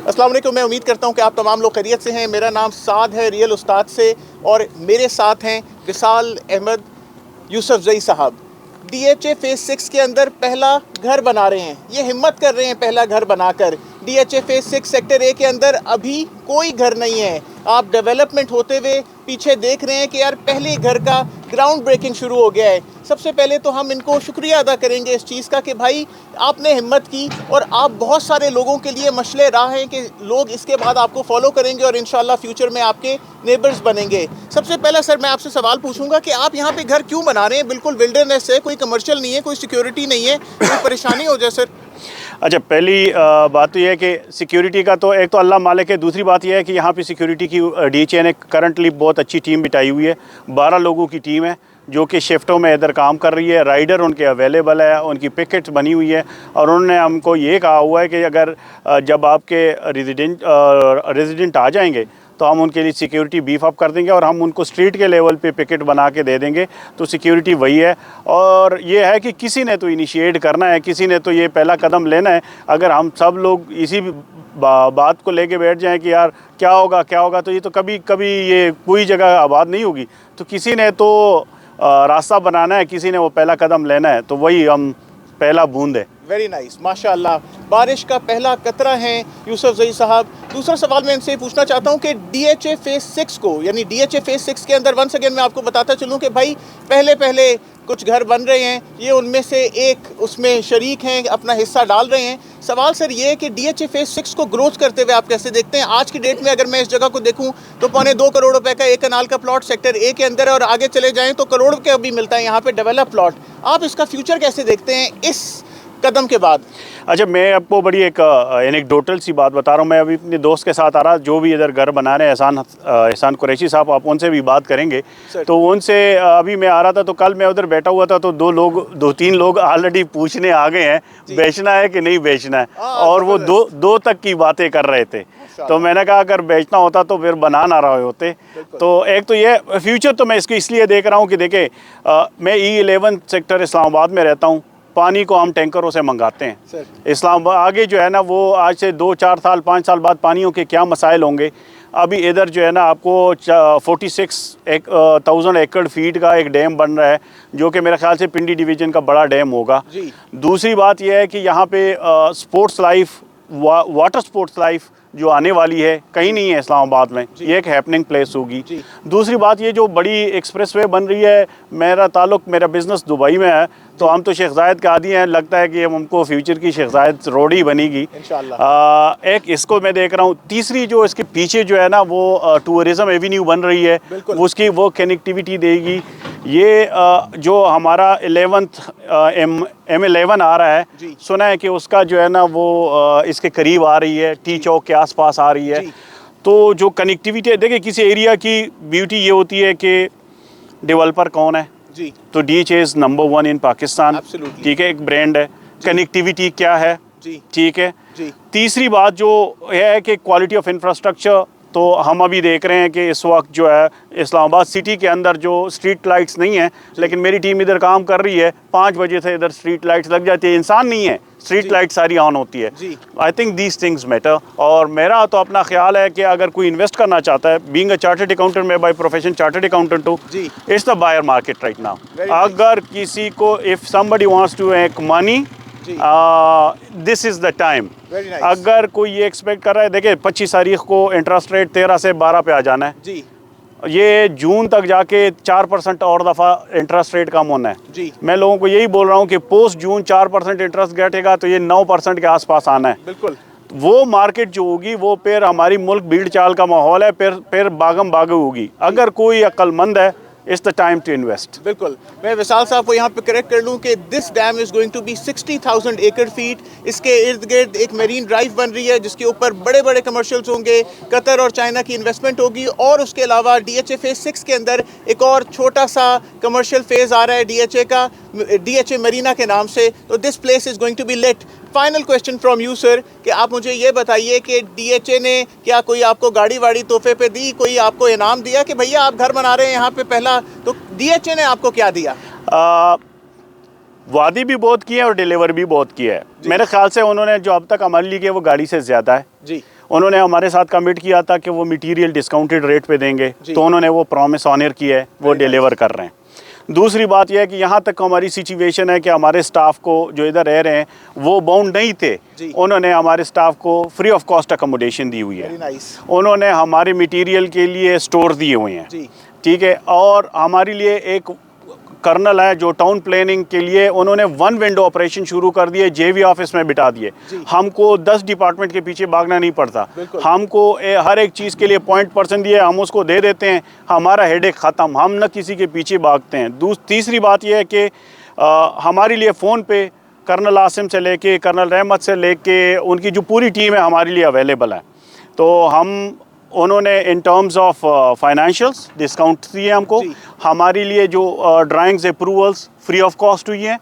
अस्सलाम वालेकुम। मैं उम्मीद करता हूं कि आप तमाम लोग खैरियत से हैं। मेरा नाम साद है, रियल उस्ताद से, और मेरे साथ हैं विसाल अहमद यूसुफ जई साहब। DHA फेज़ 6 के अंदर पहला घर बना रहे हैं, ये हिम्मत कर रहे हैं पहला घर बनाकर। DHA फेज़ 6 सेक्टर ए के अंदर अभी कोई घर नहीं है। आप डेवलपमेंट होते हुए पीछे देख रहे हैं कि यार पहले घर का ग्राउंड ब्रेकिंग शुरू हो गया है। सबसे पहले तो हम इनको शुक्रिया अदा करेंगे इस चीज़ का कि भाई आपने हिम्मत की, और आप बहुत सारे लोगों के लिए मशले राह हैं कि लोग इसके बाद आपको फॉलो करेंगे और इंशाल्लाह फ्यूचर में आपके नेबर्स बनेंगे। सबसे पहला सर मैं आपसे सवाल पूछूंगा कि आप यहाँ पे घर क्यों बना रहे हैं? बिल्कुल विल्डरनेस है, कोई कमर्शियल नहीं है, कोई सिक्योरिटी नहीं है, कोई परेशानी हो जाए सर? अच्छा, पहली बात तो यह है कि सिक्योरिटी का तो एक तो अल्लाह मालिक है। दूसरी बात यह है कि यहाँ पे सिक्योरिटी की DHA ने करंटली बहुत अच्छी टीम बिठाई हुई है। 12 लोगों की टीम है जो कि शिफ्टों में इधर काम कर रही है। राइडर उनके अवेलेबल है, उनकी पिकेट्स बनी हुई है, और उन्होंने हमको ये कहा हुआ है कि अगर जब आपके रेजिडेंट आ जाएंगे तो हम उनके लिए सिक्योरिटी बीफ अप कर देंगे और हम उनको स्ट्रीट के लेवल पे पिकेट बना के दे देंगे। तो सिक्योरिटी वही है, और ये है कि किसी ने तो इनिशिएट करना है, किसी ने तो ये पहला कदम लेना है। अगर हम सब लोग इसी बात को लेके बैठ जाएं कि यार क्या होगा, तो ये तो कभी कभी ये कोई जगह आबाद नहीं होगी। तो किसी ने तो रास्ता बनाना है, किसी ने वो पहला कदम लेना है, तो वही हम पहला बूंद है। वेरी नाइस, माशाल्लाह। बारिश का पहला कतरा है यूसुफ जई साहब। दूसरा सवाल मैं इनसे पूछना चाहता हूं कि DHA फेज़ 6 को, यानी DHA फेज़ 6 के अंदर वंस अगेन मैं आपको बताता चलूं कि भाई पहले कुछ घर बन रहे हैं, ये उनमें से एक उसमें शरीक हैं, अपना हिस्सा डाल रहे हैं। सवाल सर ये है कि DHA फेज़ 6 को ग्रोथ करते हुए आप कैसे देखते हैं? आज की डेट में अगर मैं इस जगह को देखूं तो 2.25 करोड़ रुपए का एक कनाल का प्लॉट सेक्टर ए के अंदर है, और आगे चले जाएं तो करोड़ का भी मिलता है यहाँ पे डेवलप प्लॉट। आप इसका फ्यूचर कैसे देखते हैं इस कदम के बाद? अच्छा, मैं आपको बड़ी एक एनेक्डोटल सी बात बता रहा हूँ। मैं अभी अपने दोस्त के साथ आ रहा, जो भी इधर घर बना रहे हैं, एहसान कुरैशी साहब, आप उनसे भी बात करेंगे। तो उनसे अभी मैं आ रहा था, तो कल मैं उधर बैठा हुआ था, तो 2-3 लोग ऑलरेडी पूछने आ गए हैं बेचना है कि नहीं बेचना है, और वो दो तक की बातें कर रहे थे। तो मैंने कहा अगर बेचना होता तो फिर बना ना रहे होते। तो एक तो ये फ्यूचर तो मैं इसको इसलिए देख रहा हूँ कि देखें, मैं E11 सेक्टर इस्लामाबाद में रहता हूँ। पानी को हम टैंकरों से मंगाते हैं। इस्लामाबाद आगे जो है ना, वो आज से 2-4 साल 5 साल बाद पानियों के क्या मसाइल होंगे। अभी इधर जो है ना, आपको 46,000 एकड़ फीट का एक डैम बन रहा है, जो कि मेरे ख्याल से पिंडी डिवीज़न का बड़ा डैम होगा। दूसरी बात यह है कि यहाँ पे sports life, water sports life जो आने वाली है, कहीं नहीं है इस्लामाबाद में। ये एक हैपनिंग प्लेस होगी। दूसरी बात, ये जो बड़ी एक्सप्रेसवे बन रही है, मेरा बिज़नेस दुबई में है, तो हम तो शेख ज़ायद के आदी हैं। लगता है कि हमको फ्यूचर की शेख ज़ायद रोड ही बनेगी इंशाल्लाह। एक इसको मैं देख रहा हूँ। तीसरी जो इसके पीछे जो है ना, वो टूरिज़म एवेन्यू बन रही है, उसकी वो कनेक्टिविटी देगी। ये जो हमारा 11th M11 आ रहा है, सुना है कि उसका जो है ना वो इसके करीब आ रही है, टी चौक के आसपास आ रही है। तो जो कनेक्टिविटी है, देखिए किसी एरिया की ब्यूटी ये होती है कि डेवलपर कौन है। तो DHA इज़ नंबर 1 इन पाकिस्तान, ठीक है, एक ब्रांड है। कनेक्टिविटी क्या है, ठीक है। तीसरी बात जो है कि क्वालिटी ऑफ इंफ्रास्ट्रक्चर। तो हम अभी देख रहे हैं कि इस वक्त जो है इस्लामाबाद सिटी के अंदर जो स्ट्रीट लाइट्स नहीं है, लेकिन मेरी टीम इधर काम कर रही है, 5 बजे से इधर स्ट्रीट लाइट्स लग जाती है। इंसान नहीं है, स्ट्रीट लाइट सारी ऑन होती है। I think these things matter. और मेरा तो अपना ख्याल है कि अगर कोई इन्वेस्ट करना चाहता है, बीइंग अ चार्टर्ड अकाउंटेंट, मैं बाय प्रोफेशन चार्टर्ड अकाउंटेंट हूँ, it's the buyer market right now. अगर किसी को, if somebody wants to make money, this is the time. अगर कोई ये एक्सपेक्ट कर रहा है, देखिए 25 तारीख को इंटरेस्ट रेट 13 से 12 पे आ जाना है। ये जून तक जाके 4% और दफ़ा इंटरेस्ट रेट कम होना है। मैं लोगों को यही बोल रहा हूँ कि पोस्ट जून 4% इंटरेस्ट घटेगा तो ये 9% के आसपास आना है। बिल्कुल वो मार्केट जो होगी वो फिर हमारी मुल्क भीड़ चाल का माहौल है, फिर बागम बागू होगी। अगर कोई अक्लमंद है, it's the time to invest. बिल्कुल। मैं विसाल साहब को यहाँ पे करेक्ट कर लूँ कि this dam is going to be 60,000 acre feet. इसके इर्द गिर्द एक मेरीन ड्राइव बन रही है, जिसके ऊपर बड़े बड़े कमर्शियल्स होंगे, कतर और चाइना की इन्वेस्टमेंट होगी। और उसके अलावा DHA फेज़ 6 के अंदर एक और छोटा सा कमर्शियल फेज़ आ रहा है DHA का, DHA मरीना के नाम से। तो this place is going to be lit. Final question from you sir, कि आप मुझे ये बताइए कि DHA ने क्या कोई आपको गाड़ी वाड़ी तोहफे पे दी, कोई आपको इनाम दिया कि भैया आप घर बना रहे हैं यहाँ पे पहला, तो DHA ने आपको क्या दिया? वादी भी बहुत किए और डिलीवर भी बहुत किया है। मेरे ख्याल से उन्होंने जो अब तक हमारे लिए किया वो गाड़ी से ज़्यादा है जी। उन्होंने हमारे साथ कमिट किया था कि वो मटेरियल डिस्काउंटेड रेट पे देंगे, तो उन्होंने वो प्रॉमिस ऑनर किया है, वो डिलीवर कर रहे हैं। दूसरी बात यह है कि यहाँ तक हमारी सिचुएशन है कि हमारे स्टाफ को जो इधर रह रहे हैं वो बाउंड नहीं थे, उन्होंने हमारे स्टाफ को फ्री ऑफ कॉस्ट अकोमोडेशन दी हुई है। उन्होंने हमारे मटेरियल के लिए स्टोर दिए हुए हैं, ठीक है। और हमारे लिए एक कर्नल है जो टाउन प्लानिंग के लिए उन्होंने वन विंडो ऑपरेशन शुरू कर दिए, जेवी ऑफिस में बिठा दिए। हमको 10 डिपार्टमैंट के पीछे भागना नहीं पड़ता, हमको हर एक चीज़ के लिए पॉइंट पर्सन दिए, हम उसको दे देते हैं, हमारा हेडेक ख़त्म, हम न किसी के पीछे भागते हैं। तीसरी बात यह है कि हमारे लिए फ़ोन पे कर्नल आसिम से लेके कर्नल रहमत से लेके उनकी जो पूरी टीम है हमारे लिए अवेलेबल है। तो उन्होंने in terms of financials discount दिए हमको, हमारे लिए जो drawings approvals free of cost हुई हैं,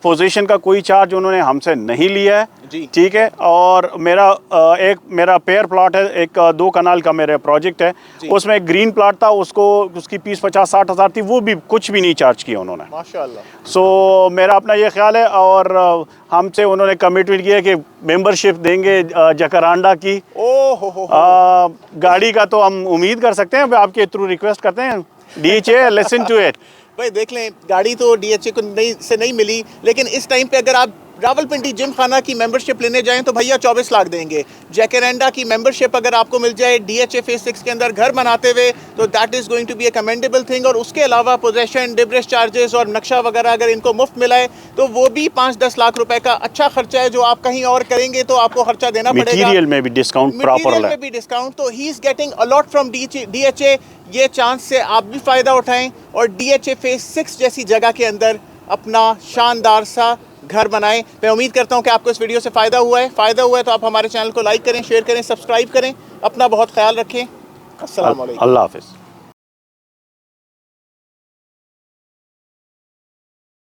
पोजीशन का कोई चार्ज उन्होंने हमसे नहीं लिया है, ठीक है। और मेरा पेयर प्लॉट है, एक 2 कनाल का मेरा प्रोजेक्ट है, उसमें एक ग्रीन प्लॉट था, उसकी फीस 50-60 हज़ार थी, वो भी कुछ भी नहीं चार्ज किया उन्होंने, माशाल्लाह। सो मेरा अपना ये ख्याल है और हमसे उन्होंने कमिटमेंट किया कि मेंबरशिप देंगे जकरांडा की। गाड़ी का तो हम उम्मीद कर सकते हैं, आपके थ्रू रिक्वेस्ट करते हैं, DHA लिसन टू इट। भाई देख लें, गाड़ी तो DHA को नहीं मिली, लेकिन इस टाइम पे अगर आप रावलपिंडी जिम खाना की मेंबरशिप लेने जाएं तो भैया 24 लाख देंगे। जैकरेंडा की मेंबरशिप अगर आपको मिल जाए DHA फेज 6 के अंदर घर बनाते हुए, तो that is going to be a commendable thing. और उसके अलावा पोजेशन, डिब्रेस चार्जेस और नक्शा वगैरह अगर इनको मुफ्त मिला है तो वो भी 5-10 लाख रुपए का अच्छा खर्चा है, जो आप कहीं और करेंगे तो आपको खर्चा देना पड़ेगा। मटीरियल में भी डिस्काउंट प्रॉपर है, तो he is getting a lot from DHA। ये चांस से आप भी फ़ायदा उठाएं और DHA फेज 6 जैसी जगह के अंदर अपना शानदार सा घर बनाएं। मैं उम्मीद करता हूं कि आपको इस वीडियो से फ़ायदा हुआ है तो आप हमारे चैनल को लाइक करें, शेयर करें, सब्सक्राइब करें। अपना बहुत ख्याल रखें। अस्सलाम वालेकुम। अल्लाह हाफ़िज़।